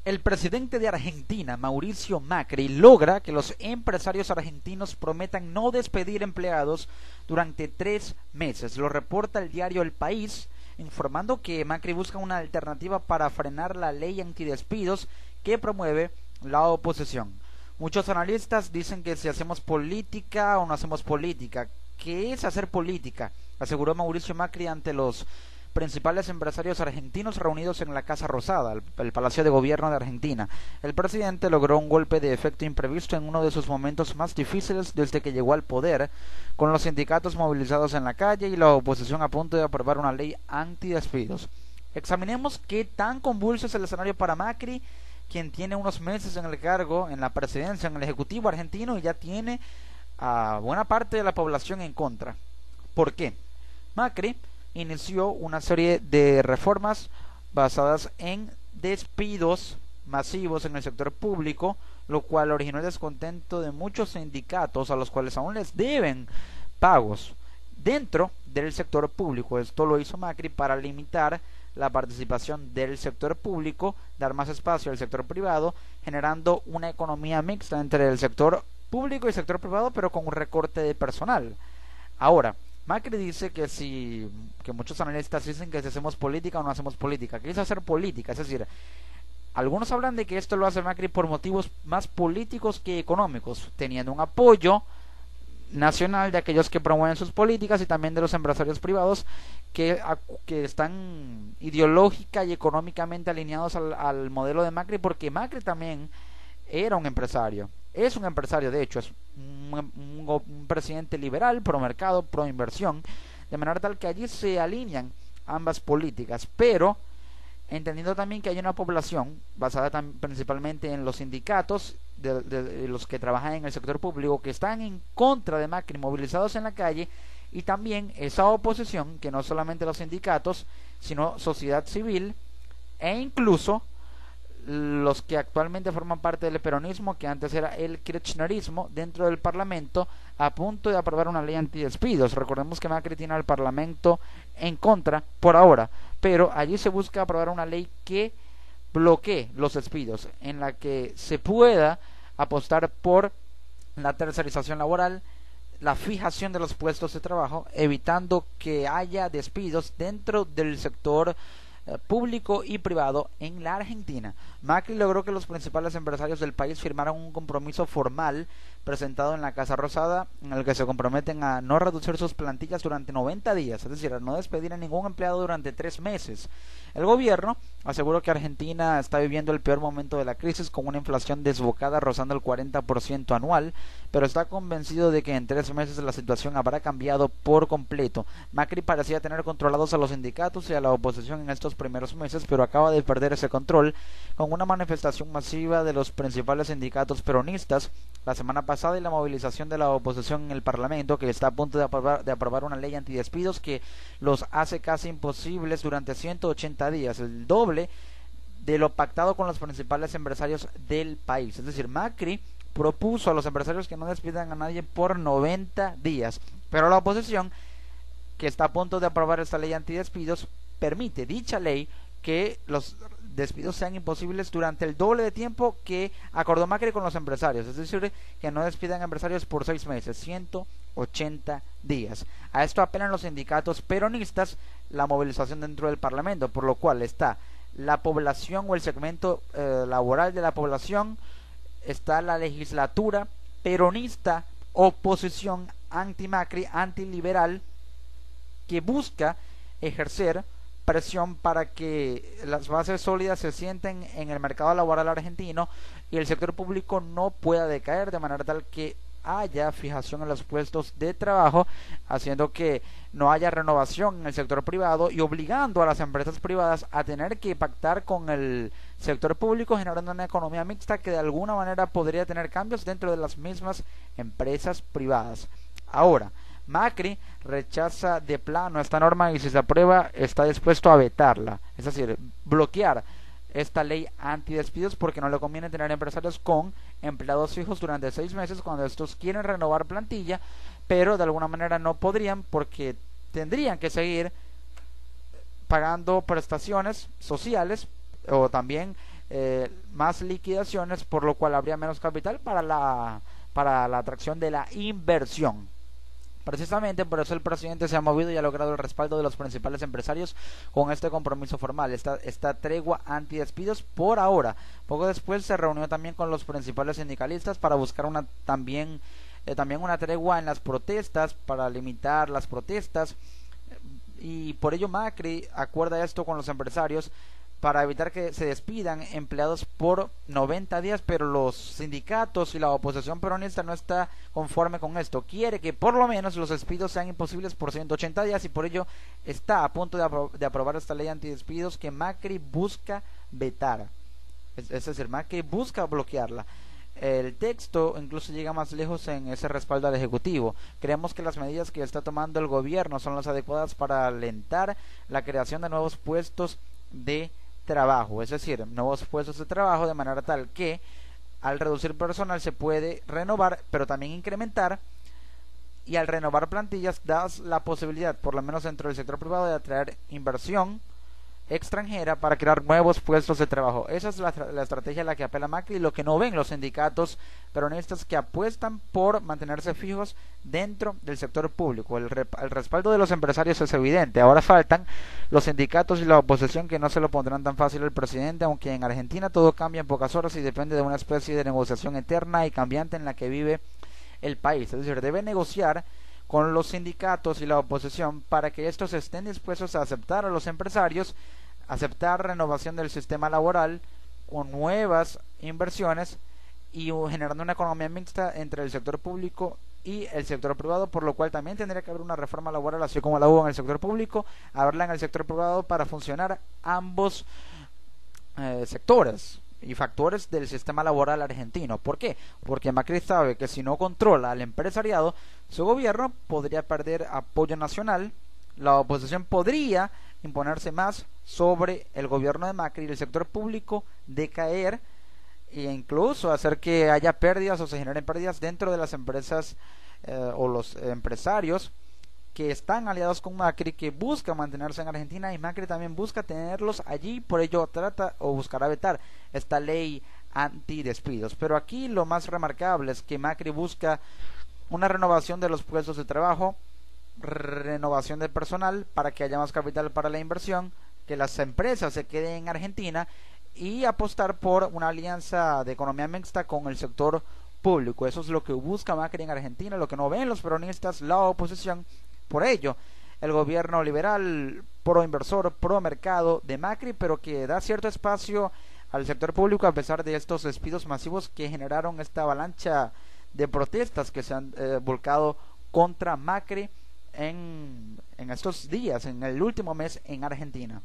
El presidente de Argentina, Mauricio Macri, logra que los empresarios argentinos prometan no despedir empleados durante 3 meses. Lo reporta el diario El País, informando que Macri busca una alternativa para frenar la ley antidespidos que promueve la oposición. Muchos analistas dicen que si hacemos política o no hacemos política. ¿Qué es hacer política?, aseguró Mauricio Macri ante los principales empresarios argentinos reunidos en la Casa Rosada, el Palacio de Gobierno de Argentina. El presidente logró un golpe de efecto imprevisto en uno de sus momentos más difíciles desde que llegó al poder, con los sindicatos movilizados en la calle y la oposición a punto de aprobar una ley antidespidos. Examinemos qué tan convulso es el escenario para Macri, quien tiene unos meses en el cargo, en la presidencia, en el Ejecutivo argentino, y ya tiene a buena parte de la población en contra. ¿Por qué? Macri inició una serie de reformas basadas en despidos masivos en el sector público, lo cual originó el descontento de muchos sindicatos a los cuales aún les deben pagos dentro del sector público. Esto lo hizo Macri para limitar la participación del sector público, dar más espacio al sector privado, generando una economía mixta entre el sector público y el sector privado, pero con un recorte de personal. Ahora, Macri dice que muchos analistas dicen que si hacemos política o no hacemos política. ¿Qué es hacer política? Es decir, algunos hablan de que esto lo hace Macri por motivos más políticos que económicos, teniendo un apoyo nacional de aquellos que promueven sus políticas y también de los empresarios privados que están ideológica y económicamente alineados al modelo de Macri, porque Macri también era un empresario. Es un empresario, de hecho, es un presidente liberal, pro mercado, pro inversión, de manera tal que allí se alinean ambas políticas, pero entendiendo también que hay una población basada principalmente en los sindicatos de los que trabajan en el sector público que están en contra de Macri, movilizados en la calle, y también esa oposición que no solamente los sindicatos, sino sociedad civil e incluso los que actualmente forman parte del peronismo, que antes era el kirchnerismo, dentro del Parlamento, a punto de aprobar una ley antidespidos. Recordemos que Macri tiene al Parlamento en contra por ahora, pero allí se busca aprobar una ley que bloquee los despidos, en la que se pueda apostar por la tercerización laboral, la fijación de los puestos de trabajo, evitando que haya despidos dentro del sector público y privado en la Argentina. Macri logró que los principales empresarios del país firmaran un compromiso formal presentado en la Casa Rosada, en el que se comprometen a no reducir sus plantillas durante 90 días, es decir, a no despedir a ningún empleado durante 3 meses. El gobierno aseguró que Argentina está viviendo el peor momento de la crisis, con una inflación desbocada rozando el 40% anual, pero está convencido de que en 3 meses la situación habrá cambiado por completo. Macri parecía tener controlados a los sindicatos y a la oposición en estos primeros meses, pero acaba de perder ese control con una manifestación masiva de los principales sindicatos peronistas la semana pasada y la movilización de la oposición en el Parlamento, que está a punto de aprobar una ley antidespidos que los hace casi imposibles durante 180 días, el doble de lo pactado con los principales empresarios del país. Es decir, Macri propuso a los empresarios que no despidan a nadie por 90 días, pero la oposición, que está a punto de aprobar esta ley antidespidos, permite dicha ley que los despidos sean imposibles durante el doble de tiempo que acordó Macri con los empresarios, es decir, que no despidan empresarios por 6 meses, 180 días. A esto apelan los sindicatos peronistas, la movilización dentro del Parlamento, por lo cual está la población o el segmento laboral de la población, está la legislatura peronista, oposición anti-Macri, antiliberal, que busca ejercer presión para que las bases sólidas se sienten en el mercado laboral argentino y el sector público no pueda decaer, de manera tal que haya fijación en los puestos de trabajo, haciendo que no haya renovación en el sector privado y obligando a las empresas privadas a tener que pactar con el sector público, generando una economía mixta que de alguna manera podría tener cambios dentro de las mismas empresas privadas. Ahora, Macri rechaza de plano esta norma y si se aprueba está dispuesto a vetarla, es decir, bloquear esta ley antidespidos, porque no le conviene tener empresarios con empleados fijos durante 6 meses cuando estos quieren renovar plantilla, pero de alguna manera no podrían porque tendrían que seguir pagando prestaciones sociales o también más liquidaciones, por lo cual habría menos capital para la atracción de la inversión. Precisamente por eso el presidente se ha movido y ha logrado el respaldo de los principales empresarios con este compromiso formal, esta tregua antidespidos por ahora. Poco después se reunió también con los principales sindicalistas para buscar también una tregua en las protestas, para limitar las protestas, y por ello Macri acuerda esto con los empresarios para evitar que se despidan empleados por 90 días, pero los sindicatos y la oposición peronista no está conforme con esto. Quiere que por lo menos los despidos sean imposibles por 180 días y por ello está a punto de aprobar esta ley antidespidos que Macri busca vetar. Es decir, Macri busca bloquearla. El texto incluso llega más lejos en ese respaldo al Ejecutivo. Creemos que las medidas que está tomando el gobierno son las adecuadas para alentar la creación de nuevos puestos de trabajo, es decir, nuevos puestos de trabajo, de manera tal que al reducir personal se puede renovar, pero también incrementar, y al renovar plantillas das la posibilidad, por lo menos dentro del sector privado, de atraer inversión extranjera para crear nuevos puestos de trabajo. Esa es la estrategia a la que apela Macri, y lo que no ven los sindicatos peronistas, que apuestan por mantenerse fijos dentro del sector público. El respaldo de los empresarios es evidente. Ahora faltan los sindicatos y la oposición, que no se lo pondrán tan fácil al presidente, aunque en Argentina todo cambia en pocas horas y depende de una especie de negociación eterna y cambiante en la que vive el país. Es decir, debe negociar con los sindicatos y la oposición para que estos estén dispuestos a aceptar a los empresarios, aceptar renovación del sistema laboral con nuevas inversiones y generando una economía mixta entre el sector público y el sector privado, por lo cual también tendría que haber una reforma laboral, así como la hubo en el sector público, haberla en el sector privado para funcionar ambos sectores y factores del sistema laboral argentino. ¿Por qué? Porque Macri sabe que si no controla al empresariado, su gobierno podría perder apoyo nacional, la oposición podría imponerse más sobre el gobierno de Macri y el sector público decaer, e incluso hacer que haya pérdidas o se generen pérdidas dentro de las empresas o los empresarios que están aliados con Macri, que buscan mantenerse en Argentina, y Macri también busca tenerlos allí, por ello trata o buscará vetar esta ley antidespidos. Pero aquí lo más remarcable es que Macri busca una renovación de los puestos de trabajo, renovación de personal para que haya más capital para la inversión, que las empresas se queden en Argentina, y apostar por una alianza de economía mixta con el sector público. Eso es lo que busca Macri en Argentina, lo que no ven los peronistas, la oposición. Por ello, el gobierno liberal, pro inversor, pro mercado de Macri, pero que da cierto espacio al sector público a pesar de estos despidos masivos que generaron esta avalancha de protestas que se han volcado contra Macri en estos días, en el último mes en Argentina.